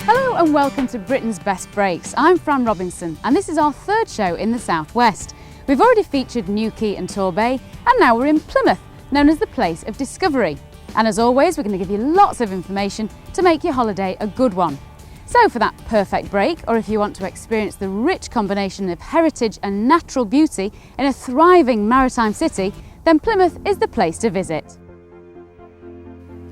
Hello and welcome to Britain's Best Breaks. I'm Fran Robinson and this is our third show in the southwest. We've already featured Newquay and Torbay and now we're in Plymouth, known as the place of discovery. And as always, we're going to give you lots of information to make your holiday a good one. So for that perfect break, or if you want to experience the rich combination of heritage and natural beauty in a thriving maritime city, then Plymouth is the place to visit.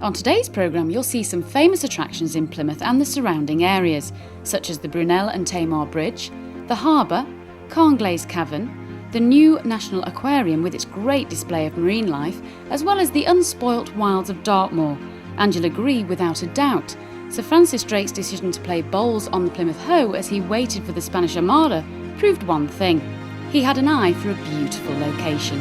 On today's programme, you'll see some famous attractions in Plymouth and the surrounding areas, such as the Brunel and Tamar Bridge, the harbour, Carnglaze Cavern, the new National Aquarium with its great display of marine life, as well as the unspoilt wilds of Dartmoor. And you'll agree without a doubt, Sir Francis Drake's decision to play bowls on the Plymouth Hoe as he waited for the Spanish Armada proved one thing: he had an eye for a beautiful location.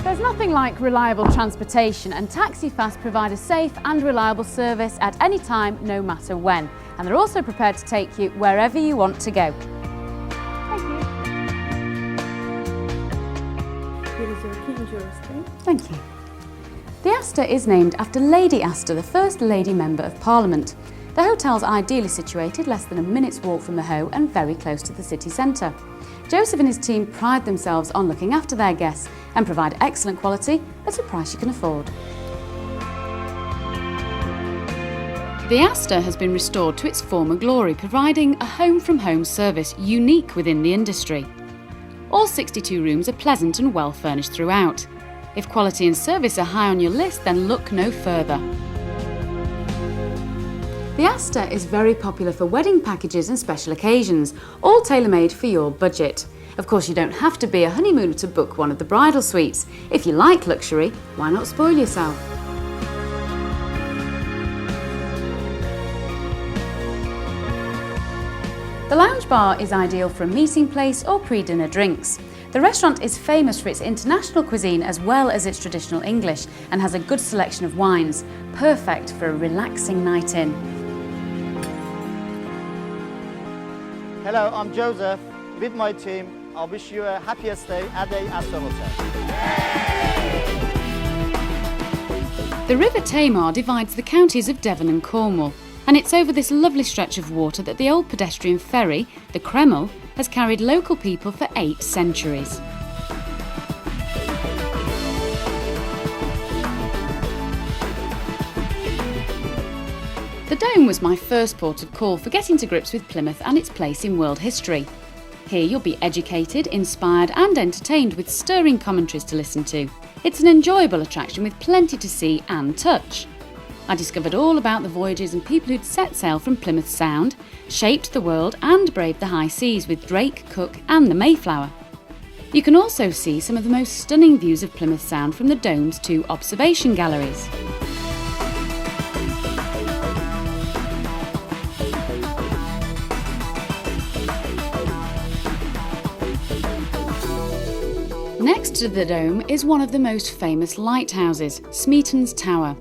There's nothing like reliable transportation, and TaxiFast provide a safe and reliable service at any time, no matter when. And they're also prepared to take you wherever you want to go. Thank you. Here is your key and your stay. Thank you. The Astor is named after Lady Astor, the first lady member of Parliament. The hotel's ideally situated, less than a minute's walk from the Hoe and very close to the city centre. Joseph and his team pride themselves on looking after their guests and provide excellent quality at a price you can afford. The Astor has been restored to its former glory, providing a home-from-home service unique within the industry. All 62 rooms are pleasant and well furnished throughout. If quality and service are high on your list, then look no further. The Astor is very popular for wedding packages and special occasions, all tailor-made for your budget. Of course, you don't have to be a honeymooner to book one of the bridal suites. If you like luxury, why not spoil yourself? The lounge bar is ideal for a meeting place or pre-dinner drinks. The restaurant is famous for its international cuisine as well as its traditional English and has a good selection of wines, perfect for a relaxing night in. Hello, I'm Joseph. With my team, I wish you a happier stay at the Astor Hotel. The River Tamar divides the counties of Devon and Cornwall, and it's over this lovely stretch of water that the old pedestrian ferry, the Kreml, has carried local people for 8 centuries. The Dome was my first port of call for getting to grips with Plymouth and its place in world history. Here you'll be educated, inspired and entertained with stirring commentaries to listen to. It's an enjoyable attraction with plenty to see and touch. I discovered all about the voyages and people who'd set sail from Plymouth Sound, shaped the world and braved the high seas with Drake, Cook and the Mayflower. You can also see some of the most stunning views of Plymouth Sound from the Dome's 2 observation galleries. Next to the Dome is one of the most famous lighthouses, Smeaton's Tower.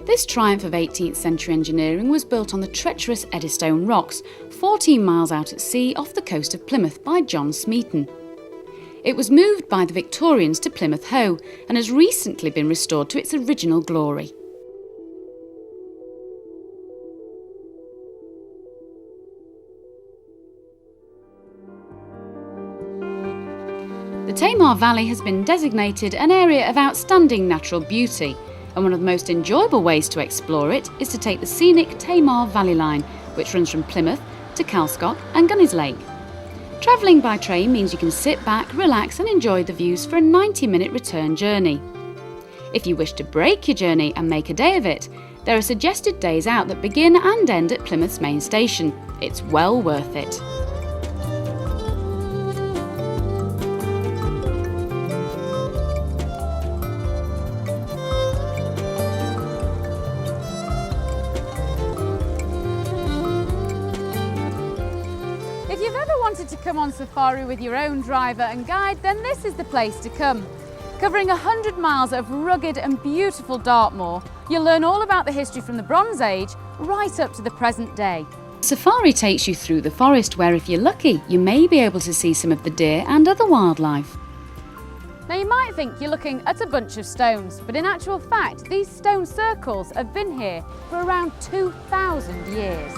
This triumph of 18th century engineering was built on the treacherous Eddystone Rocks, 14 miles out at sea off the coast of Plymouth by John Smeaton. It was moved by the Victorians to Plymouth Hoe and has recently been restored to its original glory. The Tamar Valley has been designated an area of outstanding natural beauty, and one of the most enjoyable ways to explore it is to take the scenic Tamar Valley Line, which runs from Plymouth to Calscock and Gunny's Lake. Travelling by train means you can sit back, relax and enjoy the views for a 90-minute return journey. If you wish to break your journey and make a day of it, there are suggested days out that begin and end at Plymouth's main station. It's well worth it. If you've ever wanted to come on safari with your own driver and guide, then this is the place to come. Covering 100 miles of rugged and beautiful Dartmoor, you'll learn all about the history from the Bronze Age right up to the present day. Safari takes you through the forest where, if you're lucky, you may be able to see some of the deer and other wildlife. Now you might think you're looking at a bunch of stones, but in actual fact these stone circles have been here for around 2,000 years.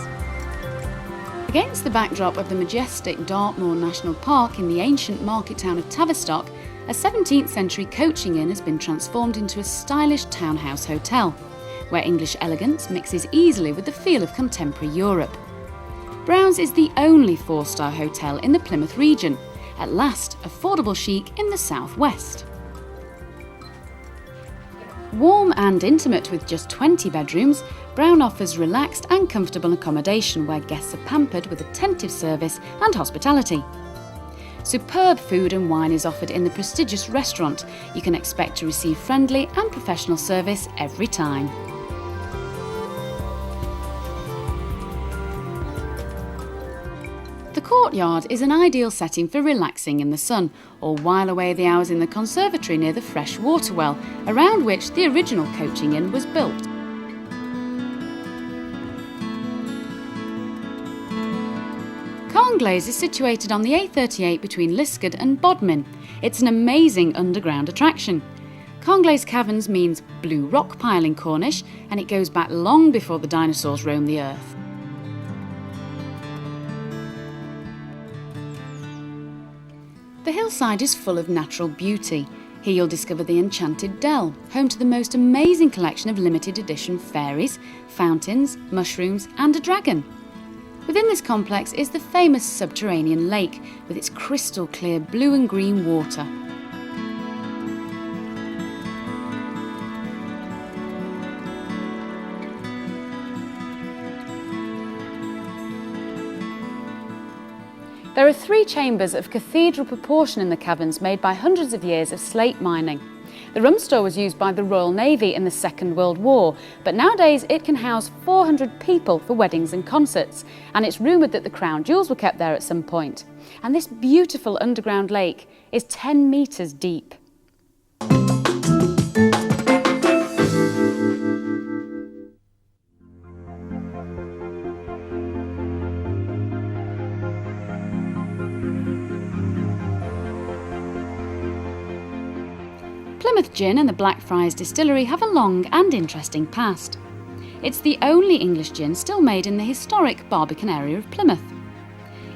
Against the backdrop of the majestic Dartmoor National Park in the ancient market town of Tavistock, a 17th century coaching inn has been transformed into a stylish townhouse hotel, where English elegance mixes easily with the feel of contemporary Europe. Brown's is the only 4-star hotel in the Plymouth region, at last affordable chic in the southwest. Warm and intimate with just 20 bedrooms, Brown offers relaxed and comfortable accommodation where guests are pampered with attentive service and hospitality. Superb food and wine is offered in the prestigious restaurant. You can expect to receive friendly and professional service every time. The courtyard is an ideal setting for relaxing in the sun or while away the hours in the conservatory near the fresh water well, around which the original coaching inn was built. Carnglaze is situated on the A38 between Liskeard and Bodmin. It's an amazing underground attraction. Carnglaze Caverns means blue rock pile in Cornish, and it goes back long before the dinosaurs roamed the earth. The hillside is full of natural beauty. Here you'll discover the Enchanted Dell, home to the most amazing collection of limited edition fairies, fountains, mushrooms and a dragon. Within this complex is the famous subterranean lake with its crystal clear blue and green water. There are 3 chambers of cathedral proportion in the caverns made by hundreds of years of slate mining. The rum store was used by the Royal Navy in the Second World War, but nowadays it can house 400 people for weddings and concerts, and it's rumoured that the crown jewels were kept there at some point. And this beautiful underground lake is 10 metres deep. Plymouth Gin and the Blackfriars Distillery have a long and interesting past. It's the only English gin still made in the historic Barbican area of Plymouth.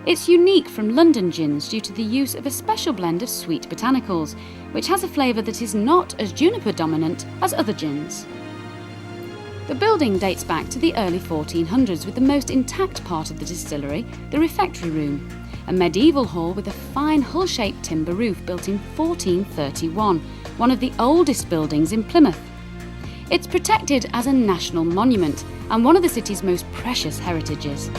It's unique from London gins due to the use of a special blend of sweet botanicals, which has a flavour that is not as juniper dominant as other gins. The building dates back to the early 1400s with the most intact part of the distillery, the refectory room, a medieval hall with a fine hull-shaped timber roof built in 1431, one of the oldest buildings in Plymouth. It's protected as a national monument and one of the city's most precious heritages.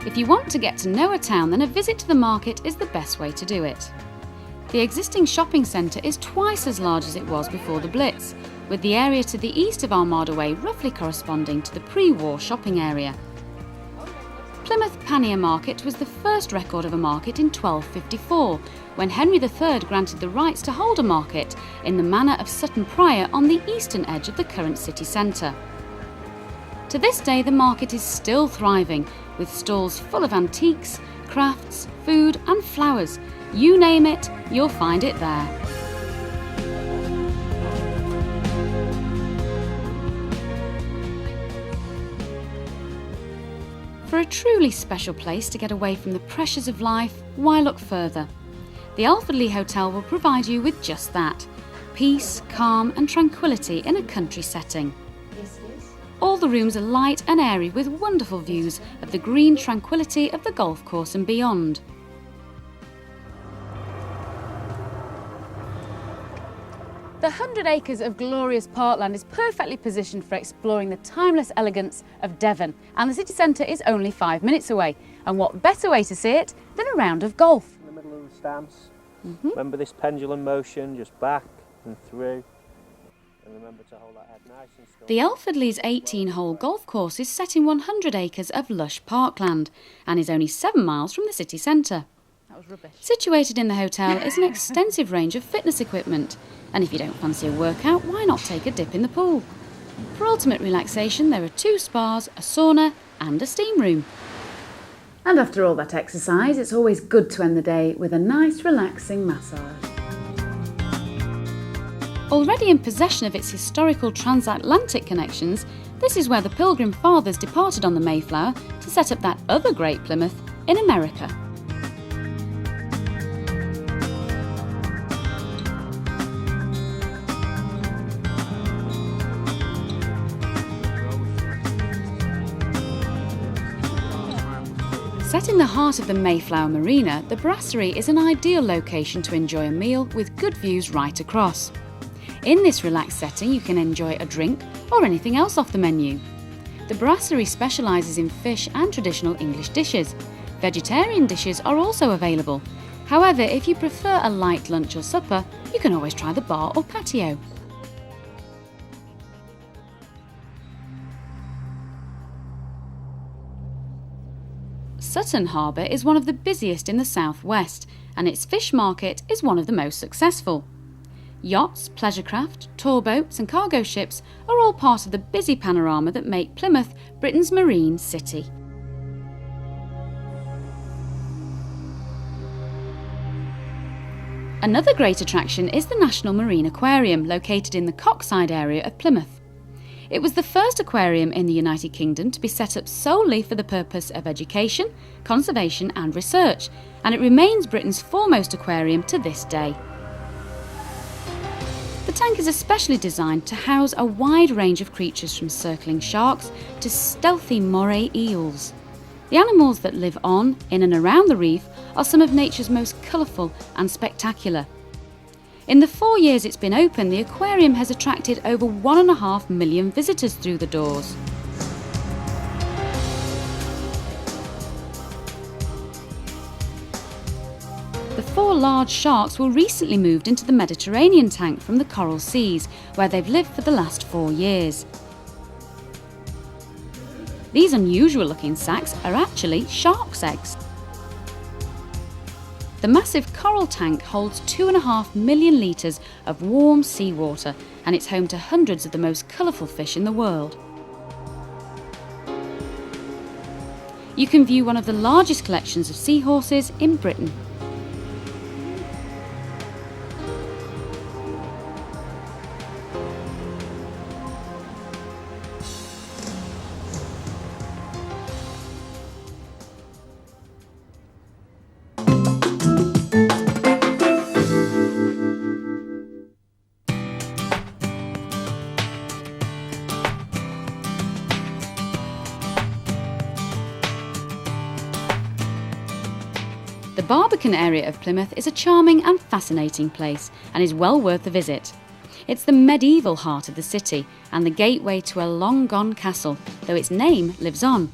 If you want to get to know a town, then a visit to the market is the best way to do it. The existing shopping centre is twice as large as it was before the Blitz, with the area to the east of Armada Way roughly corresponding to the pre-war shopping area. Plymouth Pannier Market was the first record of a market in 1254, when Henry III granted the rights to hold a market in the manor of Sutton Prior on the eastern edge of the current city centre. To this day, the market is still thriving, with stalls full of antiques, crafts, food and flowers. You name it, you'll find it there. For a truly special place to get away from the pressures of life, why look further? The Alfredley Hotel will provide you with just that. Peace, calm and tranquility in a country setting. All the rooms are light and airy with wonderful views of the green tranquility of the golf course and beyond. The 100 acres of glorious parkland is perfectly positioned for exploring the timeless elegance of Devon, and the city centre is only 5 minutes away. And what better way to see it than a round of golf? In the middle of the stance. Remember this pendulum motion, just back and through. And remember to hold that head nice and still. The Alfredley's 18-hole golf course is set in 100 acres of lush parkland and is only 7 miles from the city centre. That was rubbish. Situated in the hotel is an extensive range of fitness equipment, and if you don't fancy a workout, why not take a dip in the pool? For ultimate relaxation, there are 2 spas, a sauna and a steam room. And after all that exercise, it's always good to end the day with a nice relaxing massage. Already in possession of its historical transatlantic connections, this is where the Pilgrim Fathers departed on the Mayflower to set up that other great Plymouth in America. Set in the heart of the Mayflower Marina, the Brasserie is an ideal location to enjoy a meal with good views right across. In this relaxed setting, you can enjoy a drink or anything else off the menu. The Brasserie specialises in fish and traditional English dishes. Vegetarian dishes are also available. However, if you prefer a light lunch or supper, you can always try the bar or patio. Sutton Harbour is one of the busiest in the southwest, and its fish market is one of the most successful. Yachts, pleasure craft, tour boats and cargo ships are all part of the busy panorama that make Plymouth Britain's marine city. Another great attraction is the National Marine Aquarium, located in the Coxside area of Plymouth. It was the first aquarium in the United Kingdom to be set up solely for the purpose of education, conservation and research, and it remains Britain's foremost aquarium to this day. The tank is especially designed to house a wide range of creatures from circling sharks to stealthy moray eels. The animals that live on, in and around the reef are some of nature's most colourful and spectacular. In the 4 years it's been open, the aquarium has attracted over 1.5 million visitors through the doors. The 4 large sharks were recently moved into the Mediterranean tank from the Coral Seas, where they've lived for the last 4 years. These unusual looking sacs are actually sharks' eggs. The massive coral tank holds 2.5 million litres of warm seawater, and it's home to hundreds of the most colourful fish in the world. You can view one of the largest collections of seahorses in Britain. The Barbican area of Plymouth is a charming and fascinating place and is well worth a visit. It's the medieval heart of the city and the gateway to a long-gone castle, though its name lives on.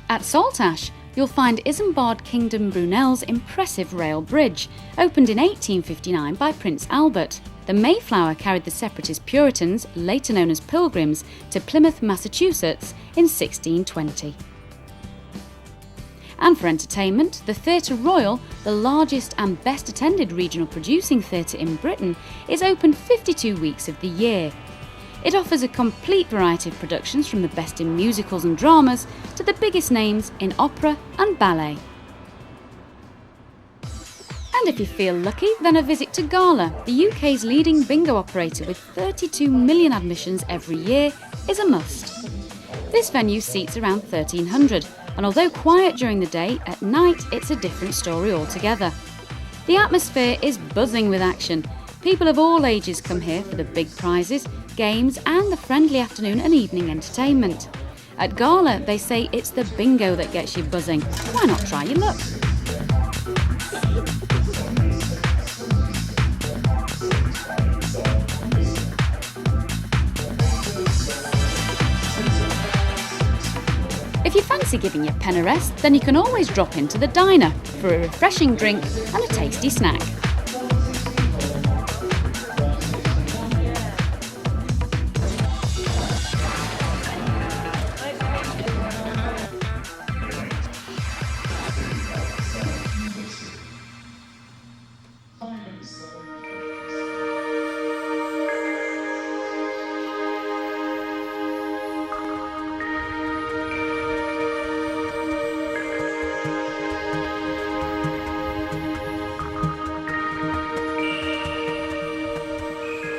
At Saltash, you'll find Isambard Kingdom Brunel's impressive rail bridge, opened in 1859 by Prince Albert. The Mayflower carried the separatist Puritans, later known as Pilgrims, to Plymouth, Massachusetts in 1620. And for entertainment, the Theatre Royal, the largest and best attended regional producing theatre in Britain, is open 52 weeks of the year. It offers a complete variety of productions from the best in musicals and dramas to the biggest names in opera and ballet. And if you feel lucky, then a visit to Gala, the UK's leading bingo operator with 32 million admissions every year, is a must. This venue seats around 1,300, and although quiet during the day, at night it's a different story altogether. The atmosphere is buzzing with action. People of all ages come here for the big prizes, games and the friendly afternoon and evening entertainment. At Gala, they say it's the bingo that gets you buzzing. Why not try your luck? If you fancy giving your pen a rest, then you can always drop into the diner for a refreshing drink and a tasty snack.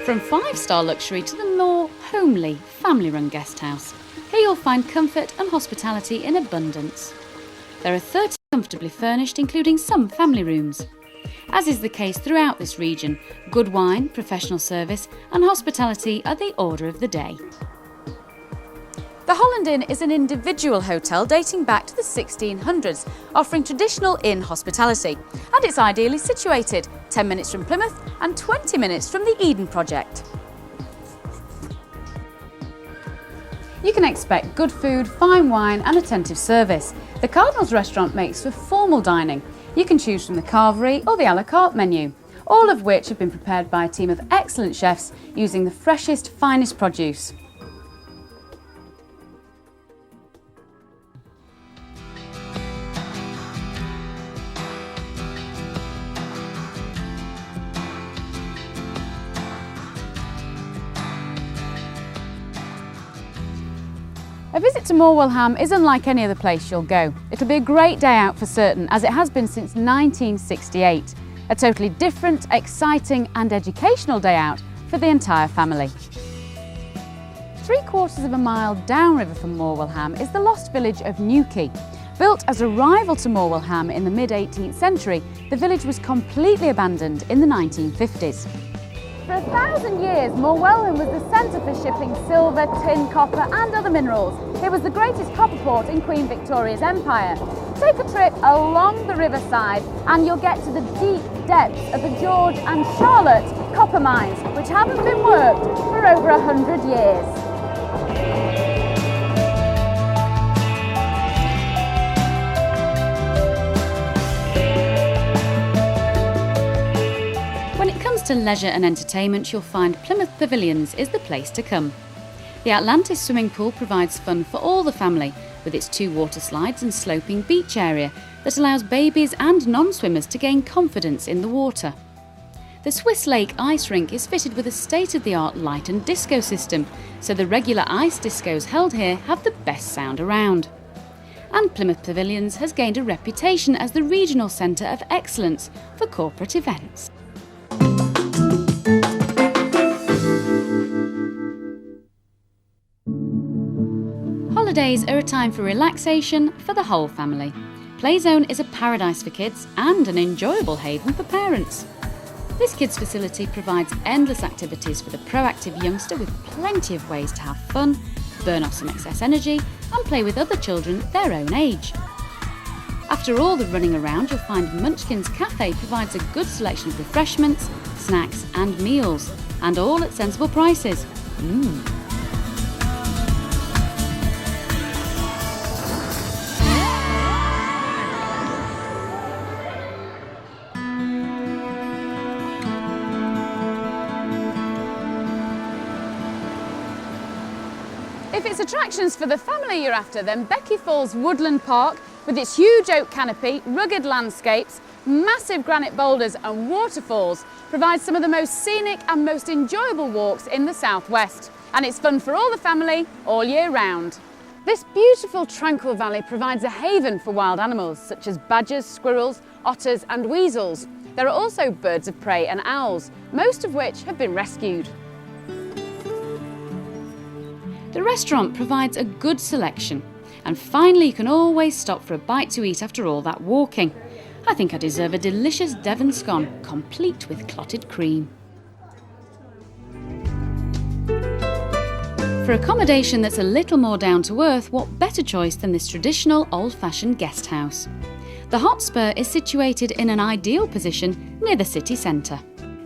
From five-star luxury to the more homely, family-run guest house, here you'll find comfort and hospitality in abundance. There are 30 comfortably furnished, including some family rooms. As is the case throughout this region, good wine, professional service and hospitality are the order of the day. The Holland Inn is an individual hotel dating back to the 1600s, offering traditional inn hospitality, and it's ideally situated, 10 minutes from Plymouth and 20 minutes from the Eden project. You can expect good food, fine wine and attentive service. The Cardinal's restaurant makes for formal dining. You can choose from the carvery or the à la carte menu, all of which have been prepared by a team of excellent chefs using the freshest, finest produce. A visit to Morwellham is unlike any other place you'll go. It'll be a great day out for certain, as it has been since 1968. A totally different, exciting and educational day out for the entire family. 3/4 of a mile downriver from Morwellham is the lost village of Newquay. Built as a rival to Morwellham in the mid-18th century, the village was completely abandoned in the 1950s. For 1,000 years, Morwellham was the centre for shipping silver, tin, copper and other minerals. It was the greatest copper port in Queen Victoria's empire. Take a trip along the riverside and you'll get to the deep depths of the George and Charlotte copper mines, which haven't been worked for over 100 years. When it comes to leisure and entertainment, you'll find Plymouth Pavilions is the place to come. The Atlantis swimming pool provides fun for all the family, with its 2 water slides and sloping beach area that allows babies and non-swimmers to gain confidence in the water. The Swiss Lake ice rink is fitted with a state-of-the-art light and disco system, so the regular ice discos held here have the best sound around. And Plymouth Pavilions has gained a reputation as the regional centre of excellence for corporate events. Holidays are a time for relaxation for the whole family. Playzone is a paradise for kids and an enjoyable haven for parents. This kids facility provides endless activities for the proactive youngster with plenty of ways to have fun, burn off some excess energy and play with other children their own age. After all the running around, you'll find Munchkin's Cafe provides a good selection of refreshments, snacks and meals, and all at sensible prices. If it's attractions for the family you're after, then Becky Falls Woodland Park, with its huge oak canopy, rugged landscapes, massive granite boulders and waterfalls, provides some of the most scenic and most enjoyable walks in the southwest. And it's fun for all the family, all year round. This beautiful tranquil valley provides a haven for wild animals such as badgers, squirrels, otters and weasels. There are also birds of prey and owls, most of which have been rescued. The restaurant provides a good selection, and finally you can always stop for a bite to eat after all that walking. I think I deserve a delicious Devon scone, complete with clotted cream. For accommodation that's a little more down to earth, what better choice than this traditional old-fashioned guest house? The Hotspur is situated in an ideal position near the city centre.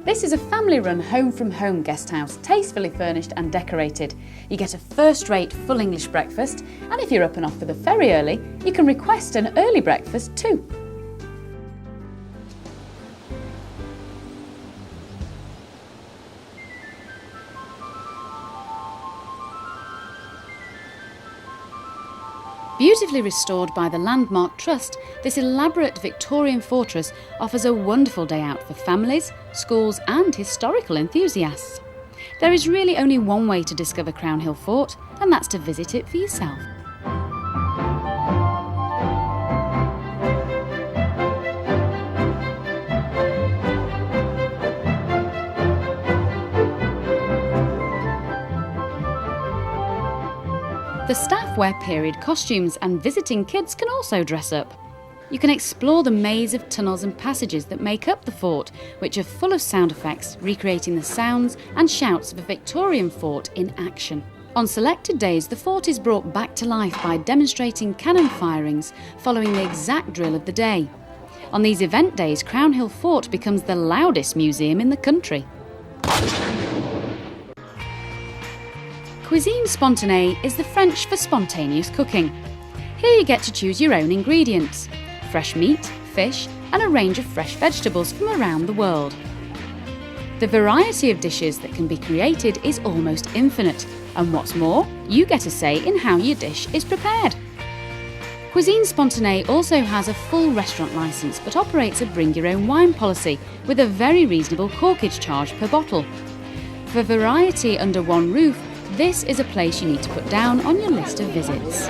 This is a family-run home-from-home guest house, tastefully furnished and decorated. You get a first-rate full English breakfast, and if you're up and off for the ferry early, you can request an early breakfast too. Beautifully restored by the Landmark Trust, this elaborate Victorian fortress offers a wonderful day out for families, schools and historical enthusiasts. There is really only one way to discover Crown Hill Fort, and that's to visit it for yourself. The staff wear period costumes and visiting kids can also dress up. You can explore the maze of tunnels and passages that make up the fort, which are full of sound effects, recreating the sounds and shouts of a Victorian fort in action. On selected days, the fort is brought back to life by demonstrating cannon firings following the exact drill of the day. On these event days, Crown Hill Fort becomes the loudest museum in the country. Cuisine spontanée is the French for spontaneous cooking. Here you get to choose your own ingredients: fresh meat, fish, and a range of fresh vegetables from around the world. The variety of dishes that can be created is almost infinite, and what's more, you get a say in how your dish is prepared. Cuisine spontanée also has a full restaurant licence but operates a bring your own wine policy with a very reasonable corkage charge per bottle. For variety under one roof, this is a place you need to put down on your list of visits.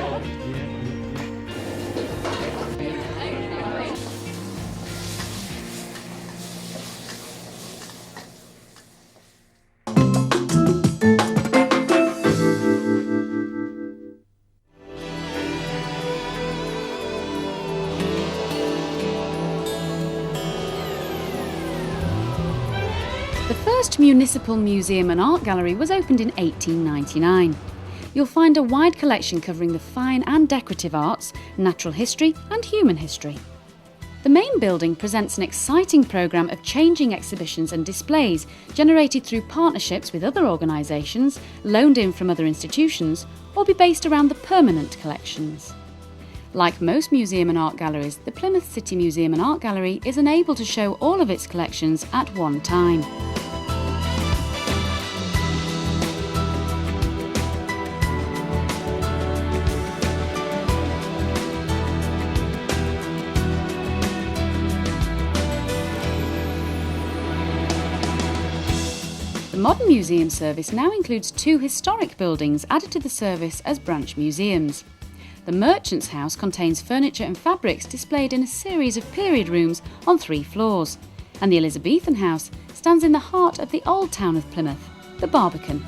The first municipal museum and art gallery was opened in 1899. You'll find a wide collection covering the fine and decorative arts, natural history and human history. The main building presents an exciting programme of changing exhibitions and displays generated through partnerships with other organisations, loaned in from other institutions, or be based around the permanent collections. Like most museum and art galleries, the Plymouth City Museum and Art Gallery is unable to show all of its collections at one time. The modern museum service now includes 2 historic buildings added to the service as branch museums. The Merchant's House contains furniture and fabrics displayed in a series of period rooms on 3 floors, and the Elizabethan House stands in the heart of the old town of Plymouth, the Barbican.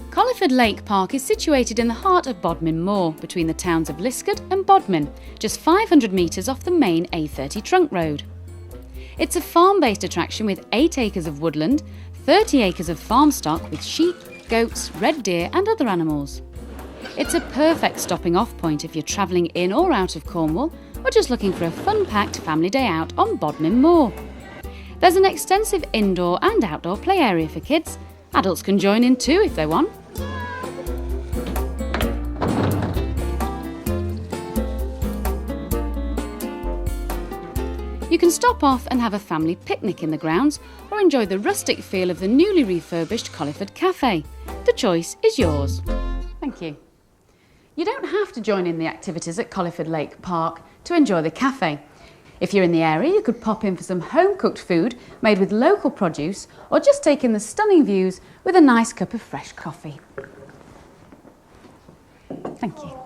Colliford Lake Park is situated in the heart of Bodmin Moor, between the towns of Liskeard and Bodmin, just 500 metres off the main A30 trunk road. It's a farm-based attraction with 8 acres of woodland, 30 acres of farm stock with sheep, goats, red deer and other animals. It's a perfect stopping-off point if you're travelling in or out of Cornwall, or just looking for a fun-packed family day out on Bodmin Moor. There's an extensive indoor and outdoor play area for kids. Adults can join in too if they want. You can stop off and have a family picnic in the grounds, or enjoy the rustic feel of the newly refurbished Colliford Cafe. The choice is yours. Thank you. You don't have to join in the activities at Colliford Lake Park to enjoy the cafe. If you're in the area, you could pop in for some home-cooked food made with local produce, or just take in the stunning views with a nice cup of fresh coffee. Thank you.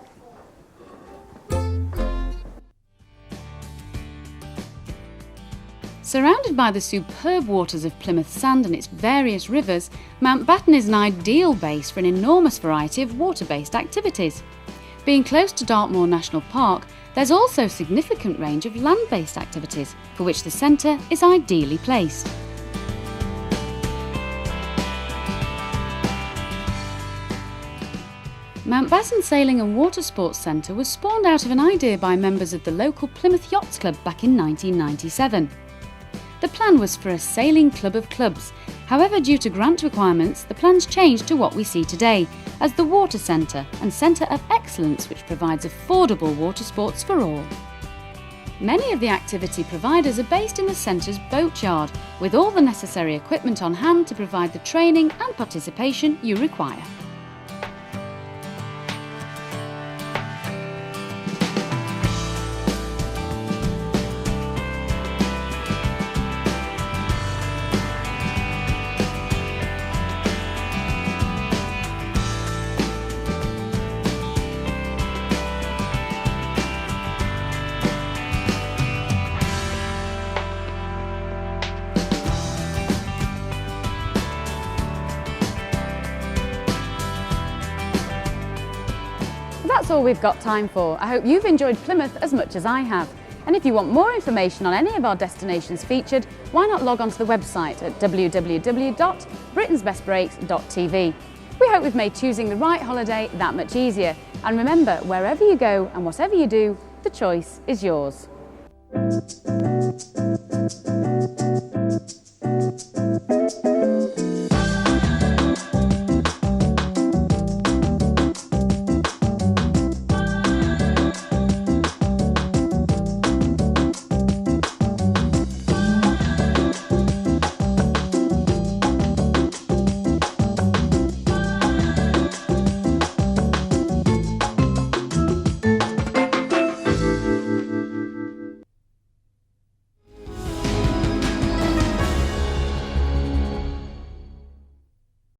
Surrounded by the superb waters of Plymouth Sand and its various rivers, Mountbatten is an ideal base for an enormous variety of water-based activities. Being close to Dartmoor National Park, there's also a significant range of land-based activities for which the centre is ideally placed. Mountbatten Sailing and Water Sports Centre was spawned out of an idea by members of the local Plymouth Yachts Club back in 1997. The plan was for a sailing club of clubs. However, due to grant requirements, the plans changed to what we see today as the Water Centre and Centre of Excellence, which provides affordable water sports for all. Many of the activity providers are based in the centre's boatyard, with all the necessary equipment on hand to provide the training and participation you require. That's all we've got time for. I hope you've enjoyed Plymouth as much as I have. And if you want more information on any of our destinations featured, why not log on to the website at www.britain'sbestbreaks.tv. We hope we've made choosing the right holiday that much easier. And remember, wherever you go and whatever you do, the choice is yours.